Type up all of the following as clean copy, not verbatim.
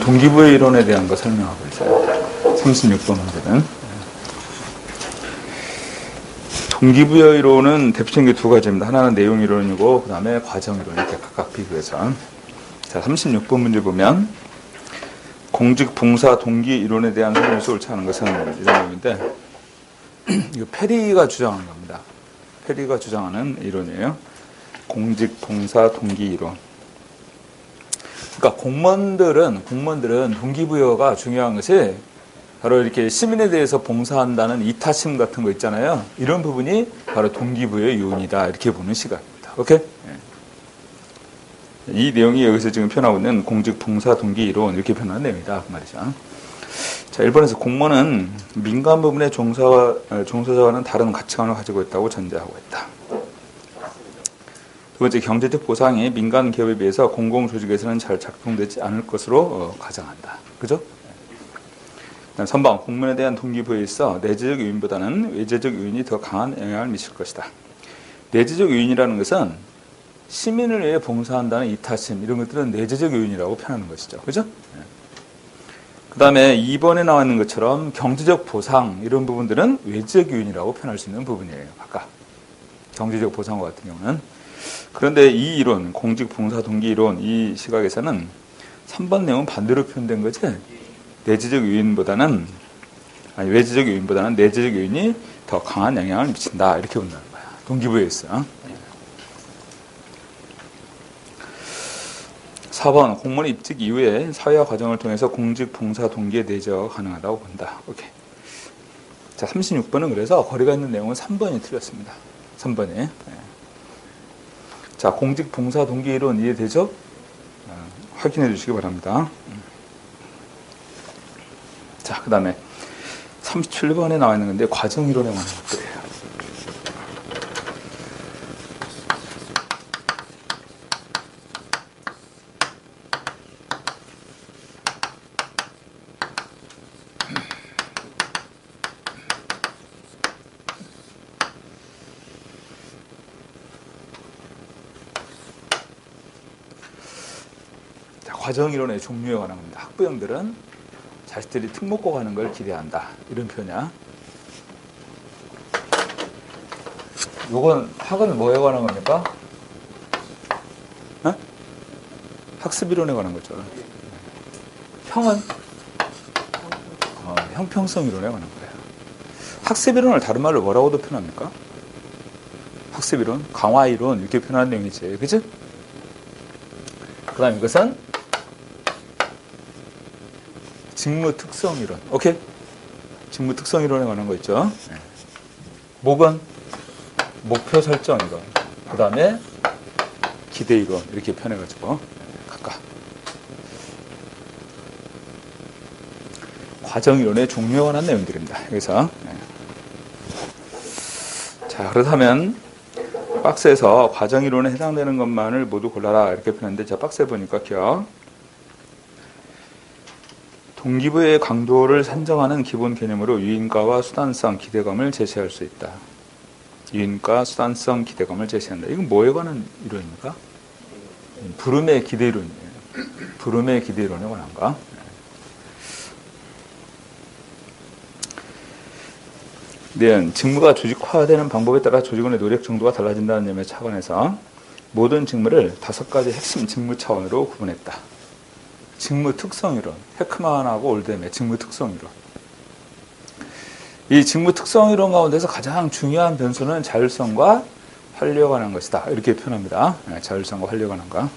동기부여 이론에 대한 거 설명하고 있어요. 36번 문제는. 동기부여 이론은 대표적인 게 두 가지입니다. 하나는 내용 이론이고, 그 다음에 과정 이론, 이렇게 각각 비교해서. 자, 36번 문제 보면, 공직, 봉사, 동기 이론에 대한 설명에서 옳지 않은 것은 이런 내용인데, 이거 페리가 주장하는 겁니다. 페리가 주장하는 이론이에요. 공직, 봉사, 동기 이론. 그러니까 공무원들은 동기부여가 중요한 것이 바로 이렇게 시민에 대해서 봉사한다는 이타심 같은 거 있잖아요. 이런 부분이 바로 동기부여의 요인이다. 이렇게 보는 시각입니다. 오케이? 이 내용이 여기서 지금 표현하고 있는 공직, 봉사, 동기 이론 이렇게 표현하는 내용이다. 그 말이죠. 자, 1번에서 공무원은 민간 부분의 종사자와는 다른 가치관을 가지고 있다고 전제하고 있다. 두 번째, 경제적 보상이 민간 기업에 비해서 공공조직에서는 잘 작동되지 않을 것으로 가정한다. 그죠? 3번, 공무원에 대한 동기부여에 있어 내재적 요인보다는 외재적 요인이 더 강한 영향을 미칠 것이다. 내재적 요인이라는 것은 시민을 위해 봉사한다는 이타심, 이런 것들은 내재적 요인이라고 표현하는 것이죠. 그죠? 그 다음에 2번에 나와 있는 것처럼 경제적 보상, 이런 부분들은 외재적 요인이라고 표현할 수 있는 부분이에요. 아까 경제적 보상과 같은 경우는. 그런데 이 이론, 공직, 봉사, 동기 이론, 이 시각에서는 3번 내용은 반대로 표현된 거지. 외재적 요인보다는 내재적 요인이 더 강한 영향을 미친다. 이렇게 본다는 거야. 동기부여에 있어. 4번, 공무원 입직 이후에 사회화 과정을 통해서 공직, 봉사, 동기의 내재가 가능하다고 본다. 오케이. 자, 36번은 그래서 거리가 있는 내용은 3번이 틀렸습니다. 3번에. 자, 공직, 봉사, 동기 이론 이해되죠? 확인해 주시기 바랍니다. 자, 그 다음에 37번에 나와 있는 건데 과정 이론에 관한 것들이에요. 자, 과정 이론의 종류에 관한 겁니다. 학부형들은 자식들이 특목고 가는 걸 기대한다. 이런 표현이야. 요건 학은 뭐에 관한 겁니까? 학습이론에 관한 거죠. 형은? 형평성 이론에 관한 거예요. 학습이론을 다른 말로 뭐라고도 표현합니까? 학습이론, 강화이론 이렇게 표현하는 내용이지. 그치? 그 다음 이것은 직무 특성 이론. 오케이? 직무 특성 이론에 관한 거 있죠. 목은 목표 설정 이론. 그 다음에 기대 이론. 이렇게 표현해가지고 각각. 과정 이론의 종류에 관한 내용들입니다. 여기서. 자, 그렇다면 박스에서 과정 이론에 해당되는 것만을 모두 골라라. 이렇게 표현했는데, 자, 박스에 보니까 기억. 동기부여의 강도를 산정하는 기본 개념으로 유인가와 수단성, 기대감을 제시할 수 있다. 유인가, 수단성, 기대감을 제시한다. 이건 뭐에 관한 이론입니까? 부름의 기대 이론이에요. 부름의 기대 이론에 관한가? 네, 직무가 조직화되는 방법에 따라 조직원의 노력 정도가 달라진다는 점에 차원에서 모든 직무를 5가지 핵심 직무 차원으로 구분했다. 직무 특성 이론, 헤크만하고 올뎀의 직무 특성 이론. 이 직무 특성 이론 가운데서 가장 중요한 변수는 자율성과 활력에 관한 것이다. 이렇게 표현합니다. 자율성과 활력에 관한 것.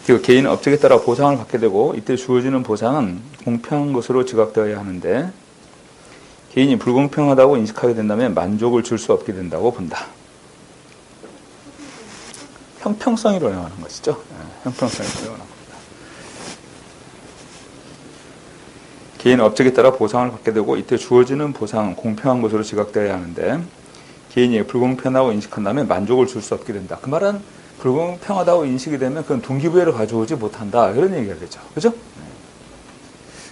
그리고 개인 업적에 따라 보상을 받게 되고 이때 주어지는 보상은 공평한 것으로 지각되어야 하는데 개인이 불공평하다고 인식하게 된다면 만족을 줄 수 없게 된다고 본다. 형평성 이론에 관한 것이죠. 형평성 이론에 관한 겁니다. 개인 업적에 따라 보상을 받게 되고 이때 주어지는 보상은 공평한 것으로 지각되어야 하는데 개인이 불공평하다고 인식한다면 만족을 줄 수 없게 된다. 그 말은 불공평하다고 인식이 되면 그건 동기부여를 가져오지 못한다. 이런 얘기가 되죠. 그죠?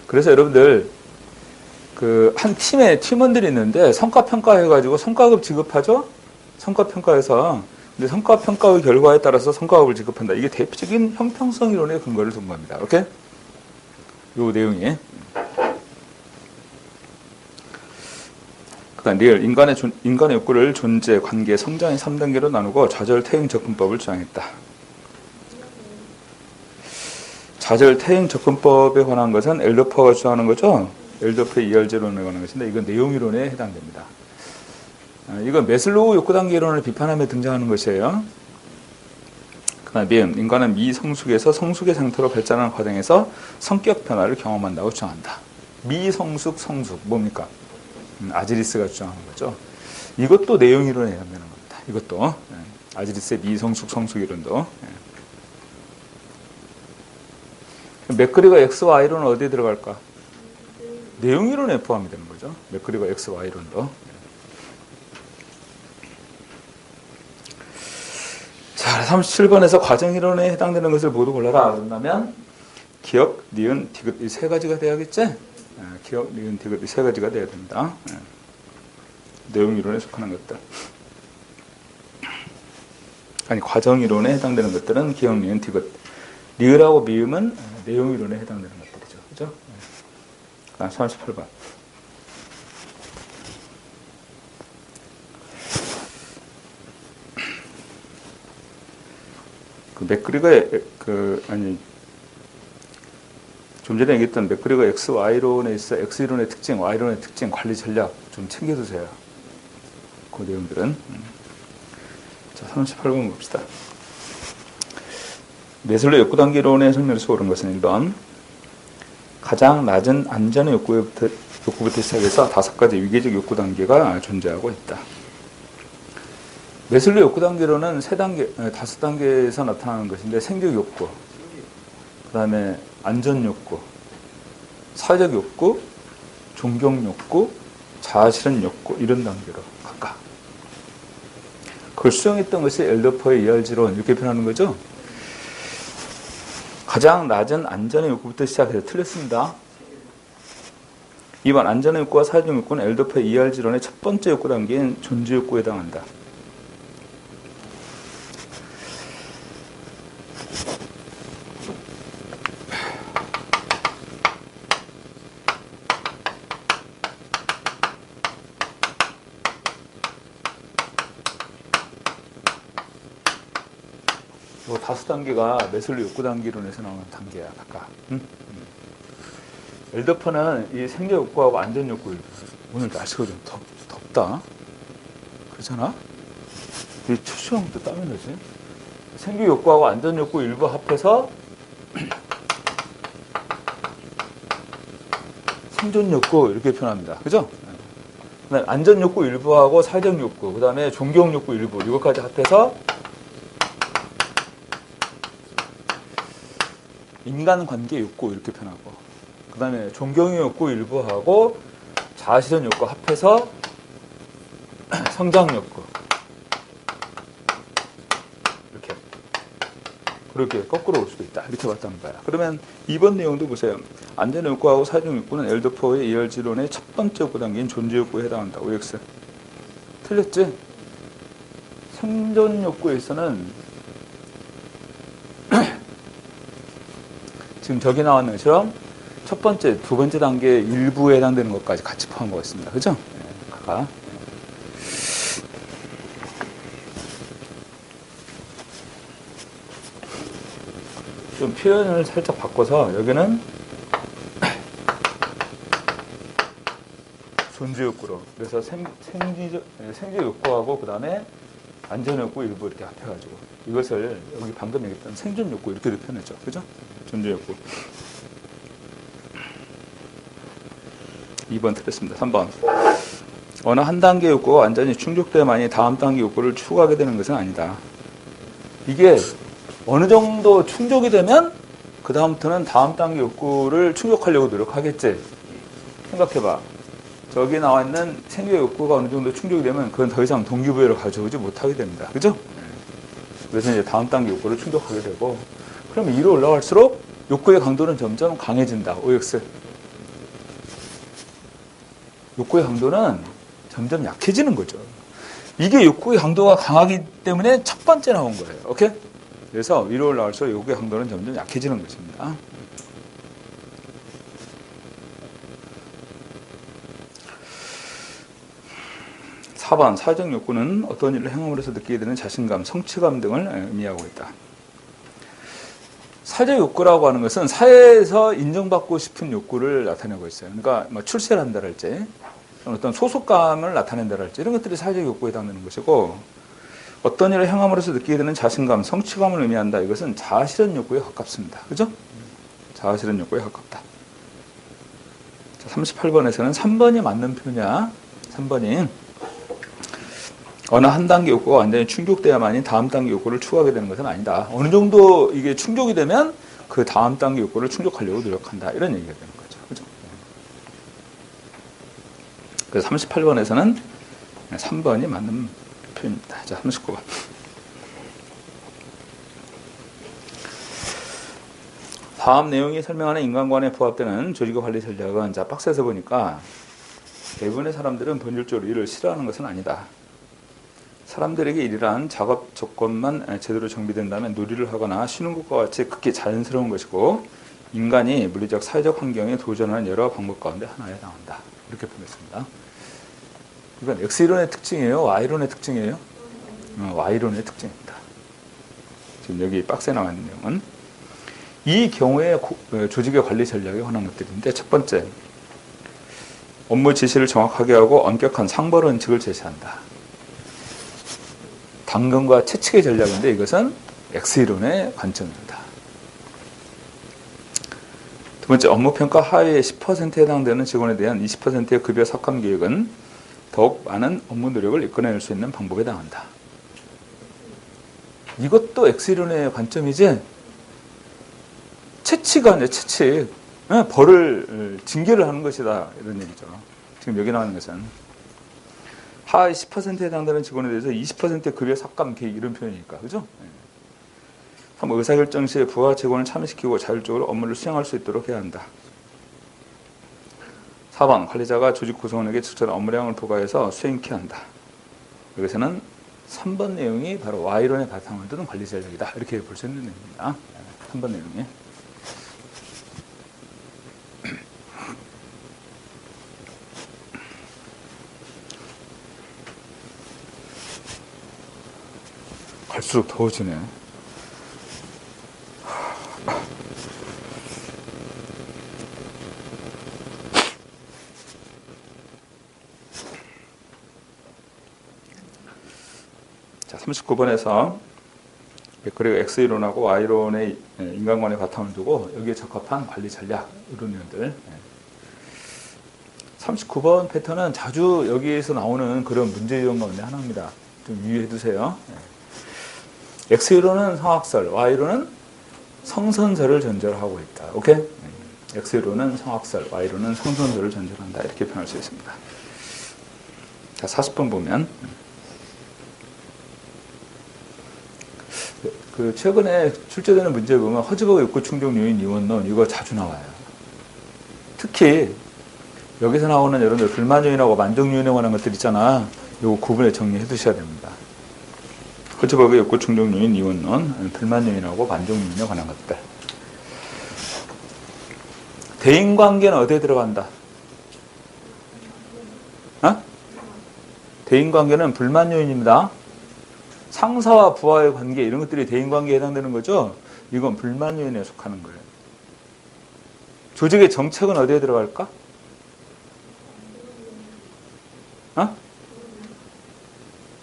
그래서 여러분들 한 팀에 팀원들이 있는데 성과평가해가지고 성과급 지급하죠? 성과평가해서 근데 성과 평가의 결과에 따라서 성과급을 지급한다. 이게 대표적인 형평성 이론의 근거를 둔 겁니다. 오케이? 요 내용이. 그다음 리얼 인간의 욕구를 존재, 관계, 성장의 3단계로 나누고 좌절 퇴행 접근법을 주장했다. 좌절 퇴행 접근법에 관한 것은 엘더퍼가 주장하는 거죠. 엘더퍼의 이열제론에 관한 것인데 이건 내용 이론에 해당됩니다. 이건 메슬로우 욕구 단계 이론을 비판하며 등장하는 것이에요. 그다음 인간은 미성숙에서 성숙의 상태로 발전하는 과정에서 성격 변화를 경험한다고 주장한다. 미성숙, 성숙 뭡니까? 아지리스가 주장하는 거죠. 이것도 내용 이론에 해당되는 겁니다. 이것도 아지리스의 미성숙, 성숙 이론도. 맥그리거 XY 이론은 어디에 들어갈까? 내용 이론에 포함이 되는 거죠. 맥그리거 XY 이론도. 자, 37번에서 과정 이론에 해당되는 것을 모두 골라라. 그런다면 기억, 니은, 디귿 이 세 가지가 돼야겠지? 기억, 니은, 디귿 이 세 가지가 돼야 된다. 내용 이론에 속하는 것들. 아니, 과정 이론에 해당되는 것들은 기억, 니은, 디귿. 리을하고 미음은 내용 이론에 해당되는 것들이죠. 그죠? 그다음 38번. 맥그리거의 좀 전에 얘기했던 맥그리거 XY론에 있어 X이론의 특징, Y론의 특징, 관리 전략 좀 챙겨두세요. 그 내용들은. 자, 38번 봅시다. 메슬로 욕구 단계론의 설명에서 옳은 것은 1번 가장 낮은 안전의 욕구부터 시작해서 5가지 위계적 욕구 단계가 존재하고 있다. 메슬로 욕구 단계론은 5단계에서 나타나는 것인데 생존 욕구, 그 다음에 안전 욕구, 사회적 욕구, 존경 욕구, 자아실현 욕구 이런 단계로 각각. 그걸 수정했던 것이 엘더퍼의 이알지론 이렇게 표현하는 거죠. 가장 낮은 안전의 욕구부터 시작해서 틀렸습니다. 2번 안전의 욕구와 사회적 욕구는 엘더퍼의 이알지론의 첫 번째 욕구 단계인 존재 욕구에 해당한다. 이 5단계가 메슬로 욕구 단계론에서 나오는 단계야, 각각. 엘더퍼는 이 생존 욕구하고 안전 욕구, 오늘 날씨가 좀 덥다. 그렇잖아? 이 첫 시간부터 땀이 나지? 생존 욕구하고 안전 욕구 일부 합해서 생존 욕구 이렇게 표현합니다. 그죠? 그다음에 안전 욕구 일부하고 사회적 욕구, 그 다음에 존경 욕구 일부, 이것까지 합해서 인간관계 욕구 이렇게 표현하고, 그 다음에 존경의 욕구 일부하고 자아실현 욕구 합해서 성장 욕구 이렇게, 그렇게 거꾸로 올 수도 있다 이렇게 봤다는 거야. 그러면 이번 내용도 보세요. 안전 욕구하고 사회적 욕구는 엘더퍼의 이열지론의 첫 번째 욕구 단계인 존재 욕구에 해당한다. OX 틀렸지? 생존 욕구에서는 지금 저기 나왔는 것처럼 첫 번째, 두 번째 단계 일부에 해당되는 것까지 같이 포함하고 있습니다. 그죠? 네, 각각. 좀 표현을 살짝 바꿔서 여기는 존재 욕구로, 그래서 생존 욕구하고 그 다음에 안전 욕구 일부 이렇게 합해가지고 이것을 여기 방금 얘기했던 생존 욕구 이렇게도 표현했죠. 그죠? 존재 욕구. 2번 틀렸습니다. 3번. 어느 한 단계 욕구가 완전히 충족돼야만이 다음 단계 욕구를 추구하게 되는 것은 아니다. 이게 어느 정도 충족이 되면 그 다음부터는 다음 단계 욕구를 충족하려고 노력하겠지. 생각해봐. 저기 나와 있는 생존 욕구가 어느 정도 충족이 되면 그건 더 이상 동기부여를 가져오지 못하게 됩니다. 그죠? 그래서 이제 다음 단계 욕구를 충족하게 되고, 그러면 위로 올라갈수록 욕구의 강도는 점점 강해진다. OX. 욕구의 강도는 점점 약해지는 거죠. 이게 욕구의 강도가 강하기 때문에 첫 번째 나온 거예요. 오케이? 그래서 위로 올라갈수록 욕구의 강도는 점점 약해지는 것입니다. (4번) 사회적 욕구는 어떤 일을 행함으로써 느끼게 되는 자신감, 성취감 등을 의미하고 있다. 사회적 욕구라고 하는 것은 사회에서 인정받고 싶은 욕구를 나타내고 있어요. 그러니까 뭐 출세를 한다랄지, 어떤 소속감을 나타낸다랄지 이런 것들이 사회적 욕구에 해당되는 것이고, 어떤 일을 행함으로써 느끼게 되는 자신감, 성취감을 의미한다. 이것은 자아실현 욕구에 가깝습니다. 그죠? 자아실현 욕구에 가깝다. 자, 38번에서는 3번이 맞는 표냐? 3번이 어느 한 단계 욕구가 완전히 충족돼야만이 다음 단계 욕구를 추구하게 되는 것은 아니다. 어느 정도 이게 충족이 되면 그 다음 단계 욕구를 충족하려고 노력한다. 이런 얘기가 되는 거죠. 그죠? 그래서 38번에서는 3번이 맞는 표현입니다. 자, 39번. 다음 내용이 설명하는 인간관에 부합되는 조직의 관리 전략은, 자, 박스에서 보니까 대부분의 사람들은 본질적으로 일을 싫어하는 것은 아니다. 사람들에게 일이란 작업 조건만 제대로 정비된다면 놀이를 하거나 쉬는 것과 같이 극히 자연스러운 것이고, 인간이 물리적 사회적 환경에 도전하는 여러 방법 가운데 하나에 해당한다. 이렇게 보냈습니다. 이건 X이론의 특징이에요? Y론의 특징이에요? Y론의 특징입니다. 지금 여기 박스에 나와 있는 내용은 이 경우에 조직의 관리 전략에 관한 것들인데, 첫 번째, 업무 지시를 정확하게 하고 엄격한 상벌 원칙을 제시한다. 당근과 채찍의 전략인데 이것은 X이론의 관점입니다. 두 번째, 업무평가 하위의 10%에 해당되는 직원에 대한 20%의 급여 삭감 계획은 더욱 많은 업무 노력을 이끌어낼 수 있는 방법에 해당한다. 이것도 X이론의 관점이지, 채치가 아니라 채치, 벌을, 징계를 하는 것이다. 이런 얘기죠. 지금 여기 나오는 것은 하위 10%에 해당되는 직원에 대해서 20%의 급여 삭감 계획, 이런 표현이니까. 그죠? 3. 의사결정 시에 부하 직원을 참여시키고 자율적으로 업무를 수행할 수 있도록 해야 한다. 4번, 관리자가 조직 구성원에게 적절한 업무량을 부과해서 수행케 한다. 여기서는 3번 내용이 바로 Y론의 바탕을 두는 관리 전략이다. 이렇게 볼 수 있는 내용입니다. 3번 내용이. 갈수록 더워지네. 자, 39번에서 그리고 X이론하고 Y론의 인간관의 바탕을 두고 여기에 적합한 관리 전략, 이런 내용들. 39번 패턴은 자주 여기에서 나오는 그런 문제 유형 가운데 하나입니다. 좀 유의해 두세요. X이론은 성악설, Y론은 성선설을 전제로 하고 있다. 오케이? X이론은 성악설, Y론은 성선설을 전제로 한다. 이렇게 표현할 수 있습니다. 자, 40번 보면 그 최근에 출제되는 문제 보면 허즈버그 욕구 충족 요인 이원론, 이거 자주 나와요. 특히 여기서 나오는 여러분들 불만 요인하고 만족 요인에 관한 것들 있잖아. 이거 구분해 정리해 두셔야 됩니다. 허즈버그 욕구 충족 요인 이원론, 불만 요인하고 만족 요인에 관한 것들. 대인관계는 어디에 들어간다? 대인관계는 불만 요인입니다. 상사와 부하의 관계, 이런 것들이 대인관계에 해당되는 거죠. 이건 불만 요인에 속하는 거예요. 조직의 정책은 어디에 들어갈까?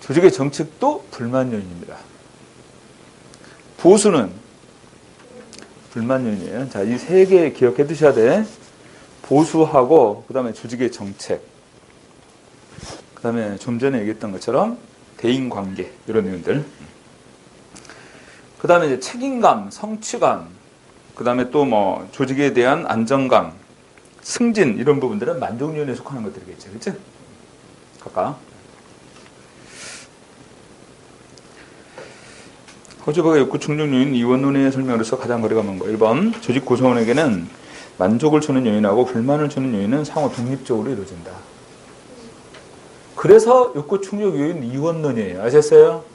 조직의 정책도 불만 요인입니다. 보수는 불만 요인이에요. 자, 이 세 개 기억해 두셔야 돼. 보수하고, 그 다음에 조직의 정책, 그 다음에 좀 전에 얘기했던 것처럼 대인관계, 이런 내용들. 그 다음에 이제 책임감, 성취감, 그 다음에 또 뭐 조직에 대한 안정감, 승진, 이런 부분들은 만족 요인에 속하는 것들이겠죠. 그치? 각각. 허즈버그 욕구 충족 요인 이원론의 설명으로서 가장 거리가 먼 거. 1번, 조직 구성원에게는 만족을 주는 요인하고 불만을 주는 요인은 상호 독립적으로 이루어진다. 그래서 욕구 충족 요인 이원론이에요. 아셨어요?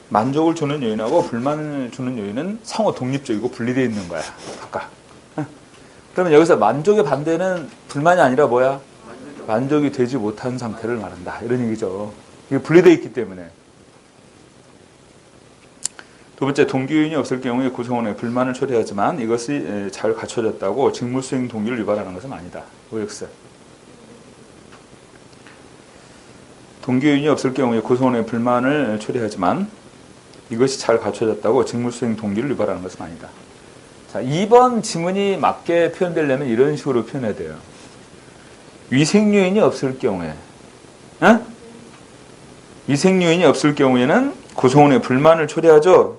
만족을 주는 요인하고 불만을 주는 요인은 상호 독립적이고 분리되어 있는 거야. 각각. 그러면 여기서 만족의 반대는 불만이 아니라 뭐야? 만족이 되지 못한 상태를 말한다. 이런 얘기죠. 이게 분리되어 있기 때문에. 두 번째, 동기 요인이 없을 경우에 구성원의 불만을 초래하지만 이것이 잘 갖춰졌다고 직무수행 동기를 유발하는 것은 아니다. OX. 동기 요인이 없을 경우에 구성원의 불만을 초래하지만 이것이 잘 갖춰졌다고 직무수행 동기를 유발하는 것은 아니다. 자, 2번 지문이 맞게 표현되려면 이런 식으로 표현해야 돼요. 위생 요인이 없을 경우에, 위생 요인이 없을 경우에는 구성원의 불만을 초래하죠.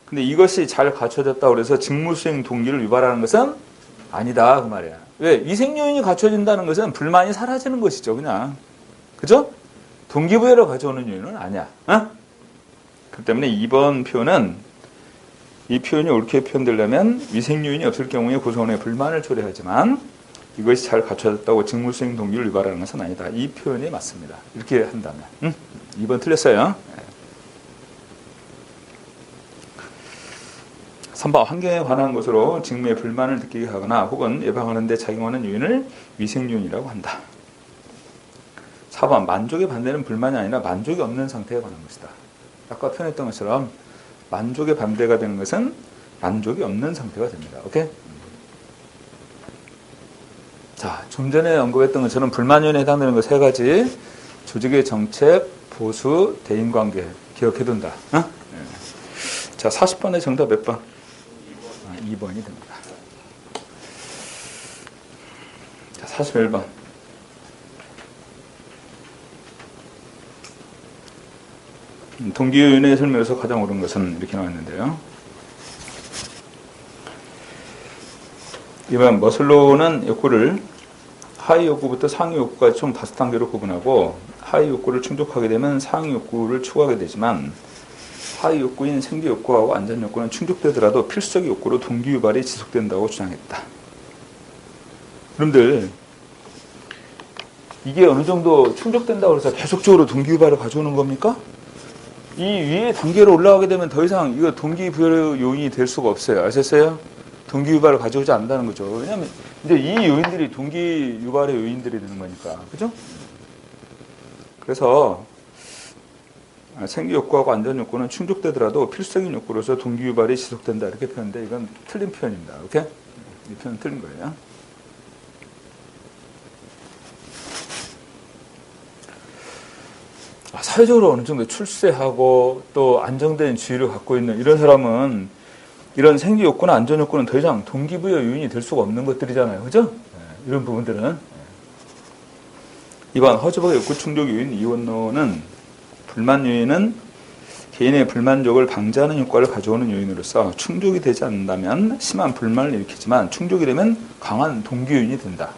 근데 이것이 잘 갖춰졌다고 해서 직무수행 동기를 유발하는 것은 아니다 그 말이야. 왜? 위생 요인이 갖춰진다는 것은 불만이 사라지는 것이죠, 그냥. 그죠? 동기부여를 가져오는 요인은 아니야. 그렇기 때문에 2번 표현은 이 표현이 옳게 표현되려면 위생 요인이 없을 경우에 구성원의 불만을 초래하지만 이것이 잘 갖춰졌다고 직무수행 동기를 유발하는 것은 아니다. 이 표현이 맞습니다. 이렇게 한다면. 2번 틀렸어요. 3번 환경에 관한 것으로 직무에 불만을 느끼게 하거나 혹은 예방하는 데 작용하는 요인을 위생 요인이라고 한다. 4번 만족의 반대는 불만이 아니라 만족이 없는 상태에 관한 것이다. 아까 표현했던 것처럼 만족의 반대가 되는 것은 만족이 없는 상태가 됩니다. 오케이? 자, 좀 전에 언급했던 것처럼 불만 요인에 해당되는 것 세 가지. 조직의 정책, 보수, 대인관계 기억해둔다. 자, 40번의 정답 몇 번? 2번이 됩니다. 자, 41번. 동기요인의 설명에서 가장 옳은 것은 이렇게 나왔는데요. 이번 머슬로우는 욕구를 하위 욕구부터 상위 욕구까지 총 5단계로 구분하고 하위 욕구를 충족하게 되면 상위 욕구를 추구하게 되지만 하위 욕구인 생기 욕구하고 안전 욕구는 충족되더라도 필수적 욕구로 동기 유발이 지속된다고 주장했다. 여러분들 이게 어느 정도 충족된다고 해서 계속적으로 동기 유발을 가져오는 겁니까? 이 위에 단계로 올라가게 되면 더 이상 이거 동기부여 요인이 될 수가 없어요. 아셨어요? 동기 유발을 가져오지 않는다는 거죠. 왜냐하면 이제 이 요인들이 동기 유발의 요인들이 되는 거니까, 그죠? 그래서 생기 욕구하고 안전 욕구는 충족되더라도 필수적인 욕구로서 동기 유발이 지속된다 이렇게 표현인데 이건 틀린 표현입니다. 오케이? 이 표현 틀린 거예요. 사회적으로 어느 정도 출세하고 또 안정된 지위를 갖고 있는 이런 사람은 이런 생기 욕구나 안전 욕구는 더 이상 동기부여 요인이 될 수가 없는 것들이잖아요. 그죠? 이런 부분들은. 이번 허즈버그 욕구 충족 요인 이원론은 불만 요인은 개인의 불만족을 방지하는 효과를 가져오는 요인으로서 충족이 되지 않는다면 심한 불만을 일으키지만 충족이 되면 강한 동기 요인이 된다.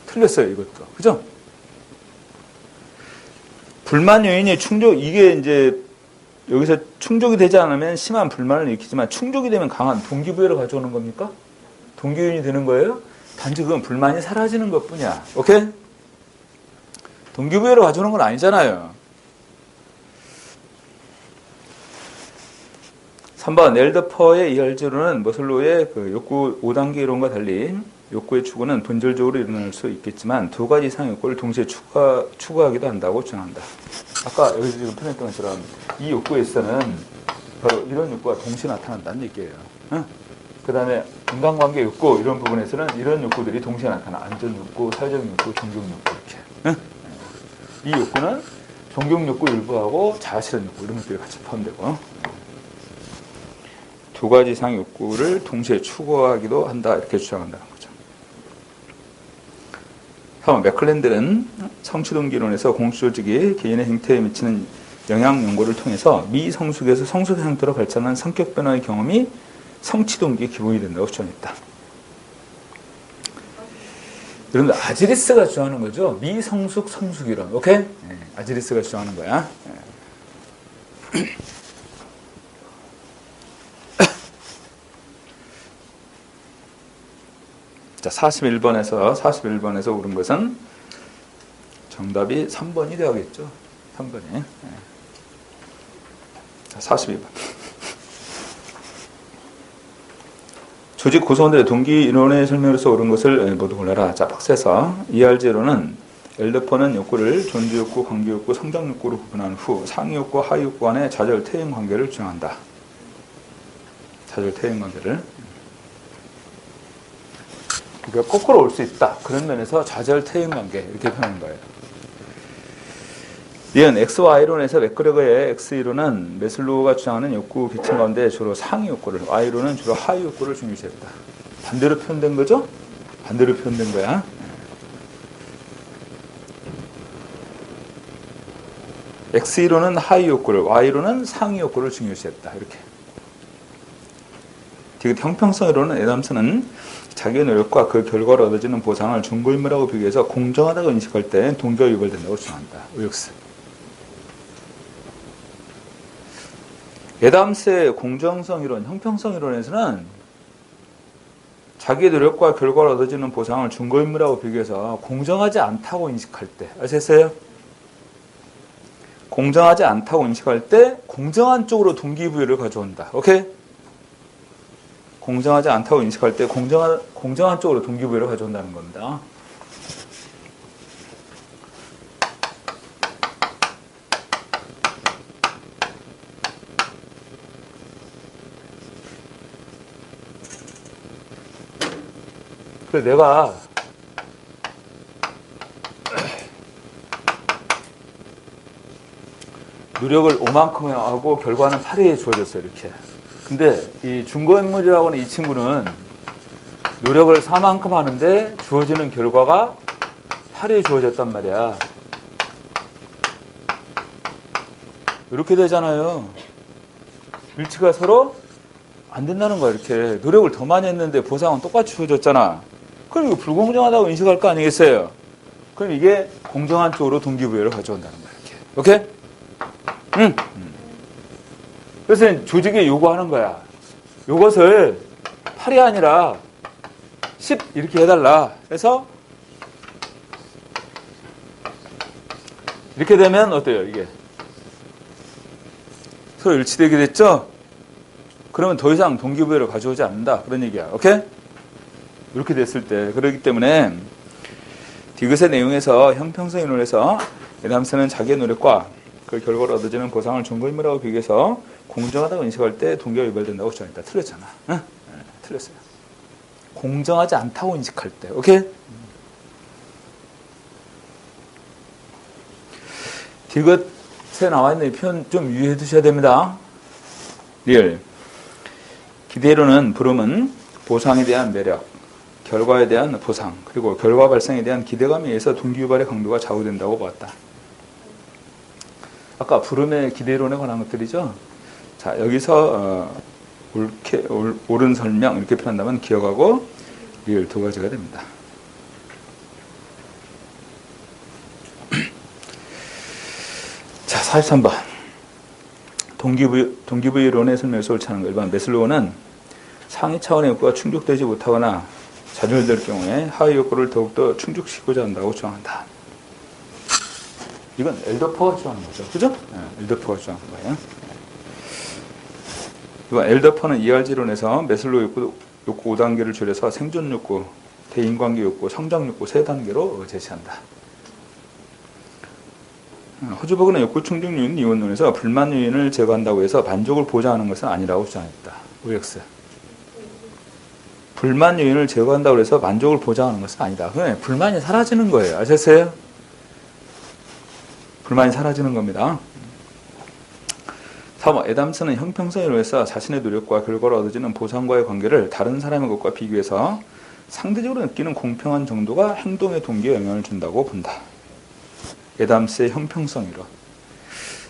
틀렸어요, 이것도. 그죠? 불만 요인이 이게 이제 여기서 충족이 되지 않으면 심한 불만을 일으키지만 충족이 되면 강한 동기부여를 가져오는 겁니까? 동기 요인이 되는 거예요? 단지 그건 불만이 사라지는 것 뿐이야. 오케이? 동기부여를 가져오는 건 아니잖아요. 3번 넬더퍼의 이할제로는 머슬로우의 그 욕구 5단계 이론과 달리 욕구의 추구는 본질적으로 일어날 수 있겠지만 두 가지 이상의 욕구를 동시에 추구하기도 한다고 주장한다. 아까 여기서 지금 표현했던 것처럼 이 욕구에서는 바로 이런 욕구가 동시에 나타난다는 얘기예요. 그 다음에 인간관계 욕구 이런 부분에서는 이런 욕구들이 동시에 나타나. 안전 욕구, 사회적 욕구, 존경 욕구 이렇게. 이 욕구는 존경 욕구 일부하고 자아실현 욕구 이런 것들이 같이 포함되고 두 가지 이상의 욕구를 동시에 추구하기도 한다 이렇게 주장한다는 거죠. 3번 맥클랜드는 성취동기론에서 공수조직이 개인의 행태에 미치는 영향 연구를 통해서 미성숙에서 성숙 상태로 발전한 성격 변화의 경험이 성취동기의 기본이 된다고 주장했다. 여러분들 아지리스가 주장하는 거죠. 미성숙 성숙이론. 오케이? 네, 아지리스가 주장하는 거야. 네. 자, 41번에서 옳은 것은 정답이 3번이 되어야겠죠. 3번이. 자, 42번. 조직 구성원들의 동기 이론의 설명으로서 옳은 것을 모두 골라라. 자, 박스에서 ER제로는 엘더퍼는 욕구를 존재욕구, 관계욕구, 성장욕구로 구분한 후 상위욕구, 하위욕구 간의 좌절 퇴행 관계를 주장한다. 좌절 퇴행 관계를. 그러니까 거꾸로 올 수 있다. 그런 면에서 좌절 퇴행 관계 이렇게 표현하는 거예요. 이은 X와 Y론에서 맥그레거의 X이론은 매슬로우가 주장하는 욕구 계층 가운데 주로 상위 욕구를, Y론은 주로 하위 욕구를 중요시했다. 반대로 표현된 거죠? 반대로 표현된 거야. X이론은 하위 욕구를, Y론은 상위 욕구를 중요시했다. 이렇게. 디귿 형평성 이론은 애담스는 자기의 노력과 그 결과로 얻어지는 보상을 중고의무라고 비교해서 공정하다고 인식할 때 동기와 유발된다고 주장한다. 의역스. 애담스의 공정성 이론, 형평성 이론에서는 자기의 노력과 결과로 얻어지는 보상을 중고의무라고 비교해서 공정하지 않다고 인식할 때, 아셨어요? 공정하지 않다고 인식할 때 공정한 쪽으로 동기부여를 가져온다. 오케이? 공정하지 않다고 인식할 때 공정한 쪽으로 동기부여를 가져온다는 겁니다. 그래, 내가 노력을 5만큼 하고 결과는 8에 주어졌어요. 이렇게. 근데 이 중고인물이라고 하는 이 친구는 노력을 4만큼 하는데 주어지는 결과가 8에 주어졌단 말이야. 이렇게 되잖아요. 일치가 서로 안 된다는 거야. 이렇게 노력을 더 많이 했는데 보상은 똑같이 주어졌잖아. 그럼 이거 불공정하다고 인식할 거 아니겠어요? 그럼 이게 공정한 쪽으로 동기부여를 가져온다는 거야. 이렇게. 오케이? 응. 그래서 조직에 요구하는 거야. 요것을 8이 아니라 10 이렇게 해달라. 그래서 이렇게 되면 어때요? 이게 서로 일치되게 됐죠? 그러면 더 이상 동기부여를 가져오지 않는다. 그런 얘기야. 오케이? 이렇게 됐을 때. 그렇기 때문에 디귿의 내용에서 형평성 이론에서 애담스는 자기의 노력과 그 결과로 얻어지는 보상을 중고의무라고 비교해서 공정하다고 인식할 때 동기가 유발된다고 주장했다. 틀렸잖아. 응? 네, 틀렸어요. 공정하지 않다고 인식할 때. 오케이? 디귿에 나와 있는 이 표현 좀 유의해 두셔야 됩니다. 리얼. 기대로는 부름은 보상에 대한 매력, 결과에 대한 보상, 그리고 결과 발생에 대한 기대감에 의해서 동기유발의 강도가 좌우된다고 보았다. 아까 부름의 기대론에 관한 것들이죠. 자, 여기서 옳은 설명 이렇게 표현한다면 기억하고 리얼 두 가지가 됩니다. 자, 43번. 동기부여 이론의 설명에서 옳지 않은 거. 1번 매슬로우는 상위 차원의 욕구가 충족되지 못하거나 좌절될 경우에 하위 욕구를 더욱더 충족시키고자 한다고 주장한다. 이건 엘더퍼가 주장하는 거죠. 그죠? 네, 엘더퍼가 주장하는 거예요. 이번 엘더퍼는 ER지론에서 매슬로우 욕구 5단계를 줄여서 생존 욕구, 대인관계 욕구, 성장 욕구 3단계로 제시한다. 허즈버그는 욕구 충족 요인 이원론에서 불만 요인을 제거한다고 해서 만족을 보장하는 것은 아니라고 주장했다. OX. 불만 요인을 제거한다고 해서 만족을 보장하는 것은 아니다. 그냥 불만이 사라지는 거예요. 아셨어요? 불만이 사라지는 겁니다. 3번. 애담스는 형평성 이론에서 자신의 노력과 결과로 얻어지는 보상과의 관계를 다른 사람의 것과 비교해서 상대적으로 느끼는 공평한 정도가 행동의 동기에 영향을 준다고 본다. 애담스의 형평성 이론.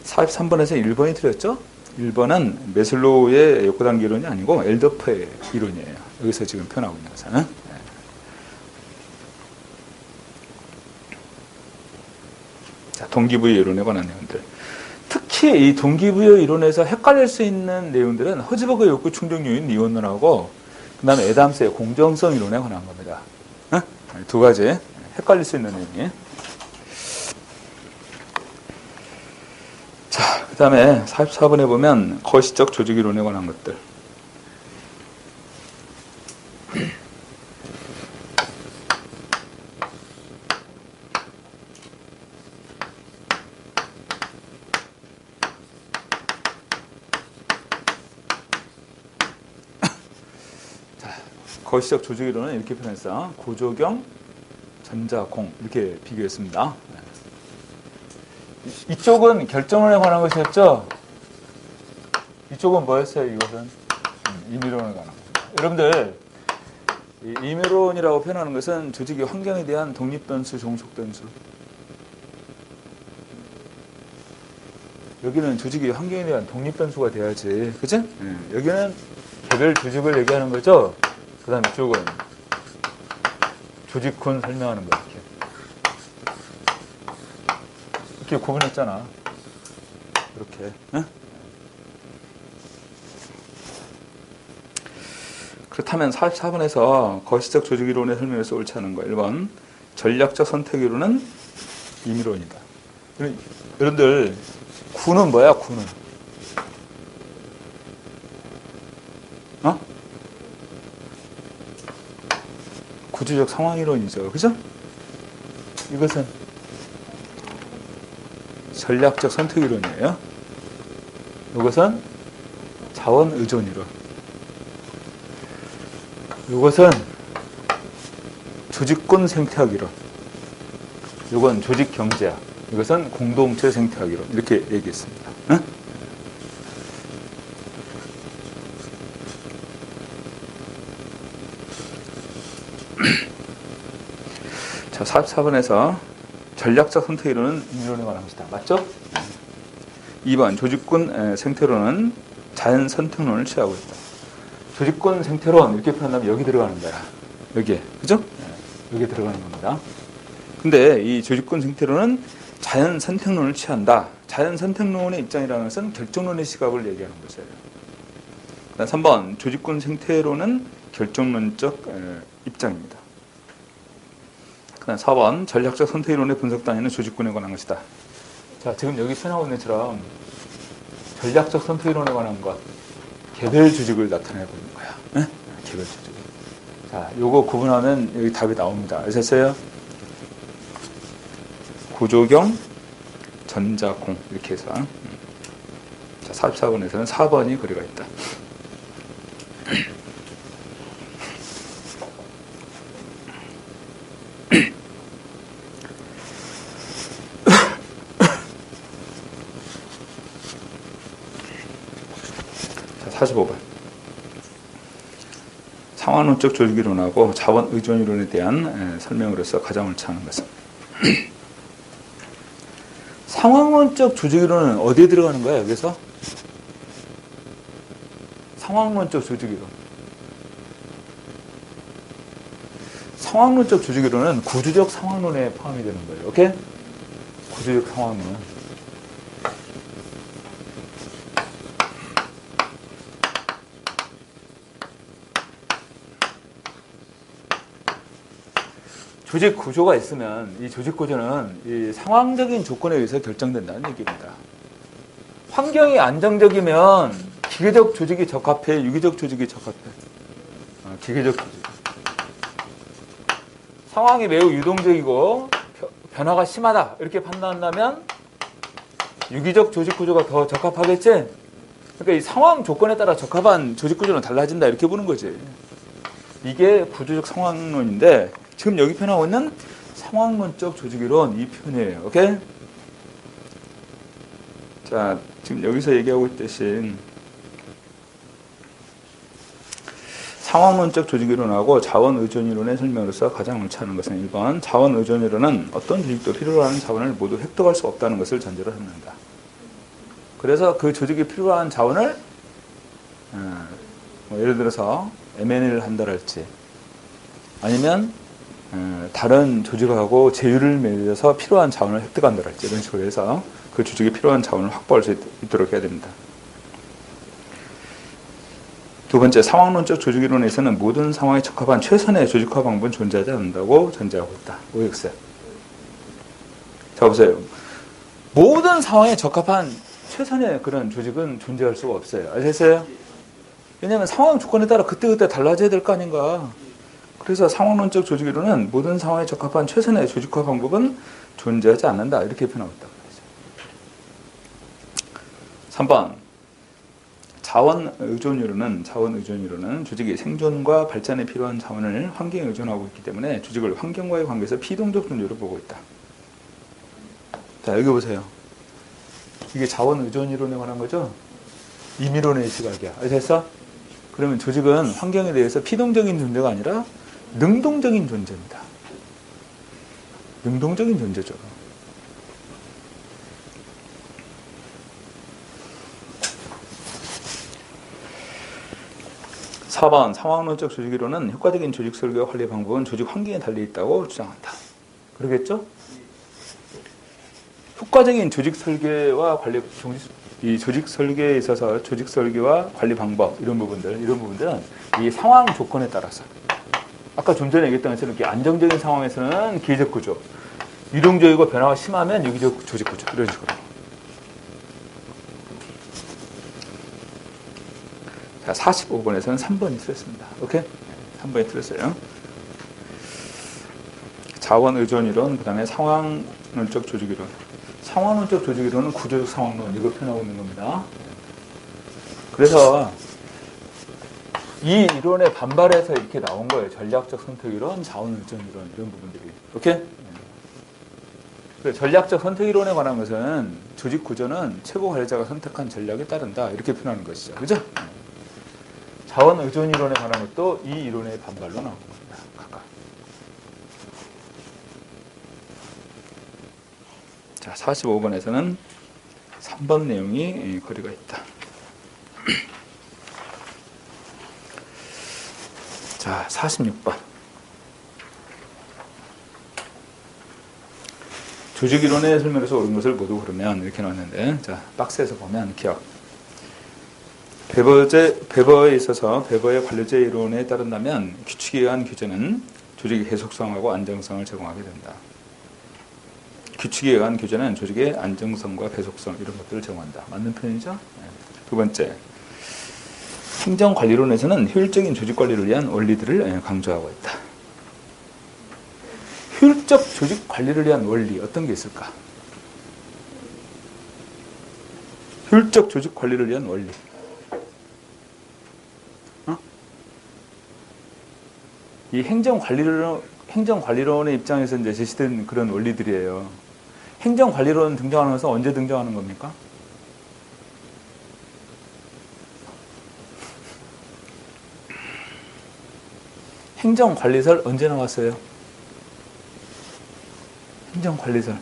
43번에서 1번이 틀렸죠? 1번은 매슬로우의 욕구단계 이론이 아니고 엘더퍼의 이론이에요. 여기서 지금 표현하고 있는 것은. 자, 동기부여 이론에 관한 내용들. 특히 이 동기부여 이론에서 헷갈릴 수 있는 내용들은 허즈버그의 욕구 충족 요인 이원론하고 그 다음에 애담스의 공정성 이론에 관한 겁니다. 두 가지 헷갈릴 수 있는 내용이. 다음에 44번에 보면 거시적 조직 이론에 관한 것들. 거시적 조직 이론은 이렇게 표현했어. 구조경, 전자, 공 이렇게 비교했습니다. 이쪽은 결정론에 관한 것이었죠. 이쪽은 뭐였어요? 이것은 임의론에 관한 거. 여러분들 임의론이라고 표현하는 것은 조직의 환경에 대한 독립변수, 종속변수. 여기는 조직의 환경에 대한 독립변수가 돼야지, 그치? 여기는 개별 조직을 얘기하는 거죠. 그 다음 이쪽은 조직군 설명하는 거야. 이렇게 구분했잖아. 이렇게. 응? 그렇다면 44번에서 거시적 조직 이론의 설명에서 옳지 않은 거. 1번 전략적 선택 이론은 임의론이다. 여러분들 구는 뭐야? 구는 구조적 상황 이론이죠. 그죠? 이것은 전략적 선택 이론이에요. 이것은 자원 의존 이론. 이것은 조직권 생태학 이론. 이건 조직 경제학. 이것은 공동체 생태학 이론. 이렇게 얘기했습니다. 응? 자, 44번에서 전략적 선택 이론은 임의론에 관한 것이다. 맞죠? 2번 조직군 생태론은 자연 선택론을 취하고 있다. 조직군 생태론 이렇게 표현하면 여기 들어가는 거야. 여기에. 그죠? 여기에 들어가는 겁니다. 근데 이 조직군 생태론은 자연 선택론을 취한다. 자연 선택론의 입장이라는 것은 결정론의 시각을 얘기하는 것이에요. 그다음 3번 조직군 생태론은 결정론적 입장입니다. 그다음 4번 전략적 선택 이론의 분석 단위는 조직군에 관한 것이다. 자, 지금 여기 표현하고 있는 것처럼 전략적 선택 이론에 관한 것, 개별 조직을 나타내 보는 거야. 네? 개별 조직. 자, 요거 구분하면 여기 답이 나옵니다. 아셨어요? 구조경, 전자공 이렇게 해서. 자, 44번에서는 4번이 거리가 있다. 자, 45번. 상환론적 조직이론하고 자원 의존 이론에 대한 설명으로서 가장 옳지 않은 것은 상황론적 조직이론은 어디에 들어가는 거야? 여기서 상황론적 조직이론. 상황론적 조직이론은 구조적 상황론에 포함이 되는 거예요. 오케이? 구조적 상황론. 조직 구조가 있으면 이 조직 구조는 이 상황적인 조건에 의해서 결정된다는 얘기입니다. 환경이 안정적이면 기계적 조직이 적합해, 유기적 조직이 적합해. 기계적 조직. 상황이 매우 유동적이고 변화가 심하다 이렇게 판단한다면 유기적 조직 구조가 더 적합하겠지? 그러니까 이 상황 조건에 따라 적합한 조직 구조는 달라진다 이렇게 보는 거지. 이게 구조적 상황론인데 지금 여기 표현하고 있는 상황론적 조직이론 이 표현이에요. 오케이? 자, 지금 여기서 얘기하고 있듯이 상황론적 조직이론하고 자원의존이론의 설명으로서 가장 옳지 않은 것은 1번 자원의존이론은 어떤 조직도 필요로 하는 자원을 모두 획득할 수 없다는 것을 전제로 삼는다. 그래서 그 조직이 필요한 자원을 예를 들어서 M&A를 한다랄지 아니면 다른 조직하고 제휴를 맺어서 필요한 자원을 획득한다랄지 이런 식으로 해서 그 조직이 필요한 자원을 확보할 수 있도록 해야 됩니다. 두 번째, 상황론적 조직이론에서는 모든 상황에 적합한 최선의 조직화 방법은 존재하지 않는다고 전제하고 있다. OX. 자, 보세요. 모든 상황에 적합한 최선의 그런 조직은 존재할 수가 없어요. 아셨어요? 왜냐하면 상황 조건에 따라 그때그때 달라져야 될 거 아닌가. 그래서 상황론적 조직이론은 모든 상황에 적합한 최선의 조직화 방법은 존재하지 않는다. 이렇게 표현하고 있다고 그러죠. 3번. 자원 의존이론은 조직이 생존과 발전에 필요한 자원을 환경에 의존하고 있기 때문에 조직을 환경과의 관계에서 피동적 존재로 보고 있다. 자, 여기 보세요. 이게 자원 의존이론에 관한 거죠? 임의론의 시각이야. 됐어? 그러면 조직은 환경에 대해서 피동적인 존재가 아니라 능동적인 존재입니다. 능동적인 존재죠. (4번) 상황론적 조직이론은 효과적인 조직 설계와 관리 방법은 조직 환경에 달려있다고 주장한다. 그러겠죠? 효과적인 조직 설계와 관리, 이 조직 설계에 있어서 조직 설계와 관리 방법 이런 부분들은 이 상황 조건에 따라서 아까 좀 전에 얘기했던 것처럼 이렇게 안정적인 상황에서는 기회적 구조, 유동적이고 변화가 심하면 유기적 조직 구조 이런 식으로. 자, 45번에서는 3번이 틀렸습니다. 오케이? 3번이 틀렸어요. 자원 의존이론, 그 다음에 상황론적 조직이론. 상황론적 조직이론은 구조적 상황론, 이걸 표현하고 있는 겁니다. 그래서 이 이론에 반발해서 이렇게 나온 거예요. 전략적 선택이론, 자원 의존이론, 이런 부분들이. 오케이? 전략적 선택이론에 관한 것은 조직 구조는 최고 관리자가 선택한 전략에 따른다. 이렇게 표현하는 것이죠. 그죠? 자원 의존이론에 관한 것도 이 이론의 반발로 나온 겁니다. 각각. 자, 45번에서는 3번 내용이 거리가 있다. 자, 46번. 조직이론의 설명에서 옳은 것을 모두 고르면 이렇게 나왔는데, 자, 박스에서 보면 기억. 베버에 있어서 베버의 관료제 이론에 따른다면 규칙에 의한 규제는 조직의 계속성하고 안정성을 제공하게 된다. 규칙에 의한 규제는 조직의 안정성과 계속성 이런 것들을 제공한다. 맞는 표현이죠? 네. 두 번째, 행정관리론에서는 효율적인 조직관리를 위한 원리들을 강조하고 있다. 효율적 조직관리를 위한 원리 어떤 게 있을까? 효율적 조직관리를 위한 원리. 이 행정관리론의 입장에서 이제 제시된 그런 원리들이에요. 행정관리론 등장하면서 언제 등장하는 겁니까? 행정관리설 언제 나왔어요? 행정관리설.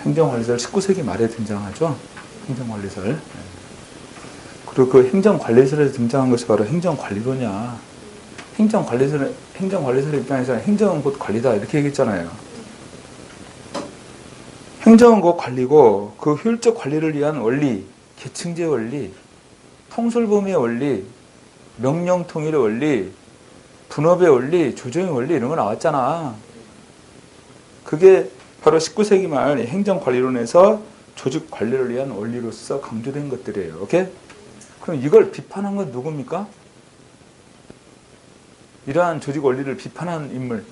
행정관리설 19세기 말에 등장하죠. 행정관리설. 그리고 그 행정관리설에 등장한 것이 바로 행정관리론이야. 행정관리설의 입장에서는 행정은 곧 관리다 이렇게 얘기했잖아요. 행정은 곧 관리고 그 효율적 관리를 위한 원리, 계층제 원리, 통솔범위의 원리, 명령통일의 원리, 분업의 원리, 조정의 원리 이런 거 나왔잖아. 그게 바로 19세기 말 행정관리론에서 조직 관리를 위한 원리로서 강조된 것들이에요. 오케이? 그럼 이걸 비판한 건 누굽니까? 이러한 조직 원리를 비판한 인물.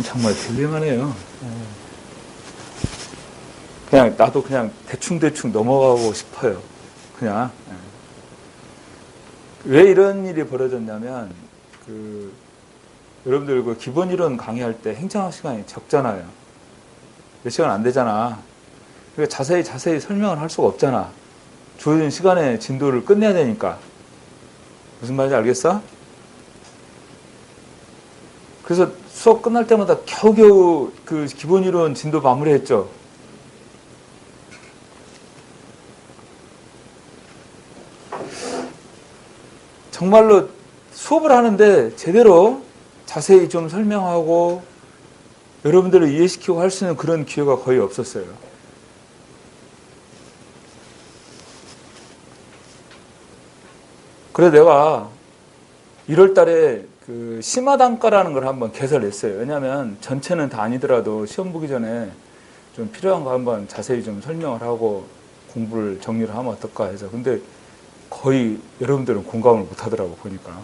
정말 딜레마네요. 그냥 나도 그냥 대충 넘어가고 싶어요. 그냥 왜 이런 일이 벌어졌냐면 여러분들 그 기본 이론 강의할 때 행정학 시간이 적잖아요. 몇 시간 안 되잖아. 그러니까 자세히 설명을 할 수가 없잖아. 주어진 시간에 진도를 끝내야 되니까. 무슨 말인지 알겠어? 그래서 수업 끝날 때마다 겨우겨우 그 기본 이론 진도 마무리했죠. 정말로 수업을 하는데 제대로 자세히 좀 설명하고 여러분들을 이해시키고 할 수 있는 그런 기회가 거의 없었어요. 그래서 내가 1월 달에 그 심화단가라는 걸 한번 개설했어요. 왜냐하면 전체는 다 아니더라도 시험 보기 전에 좀 필요한 거 한번 자세히 좀 설명을 하고 공부를 정리를 하면 어떨까 해서. 근데 거의 여러분들은 공감을 못 하더라고, 보니까.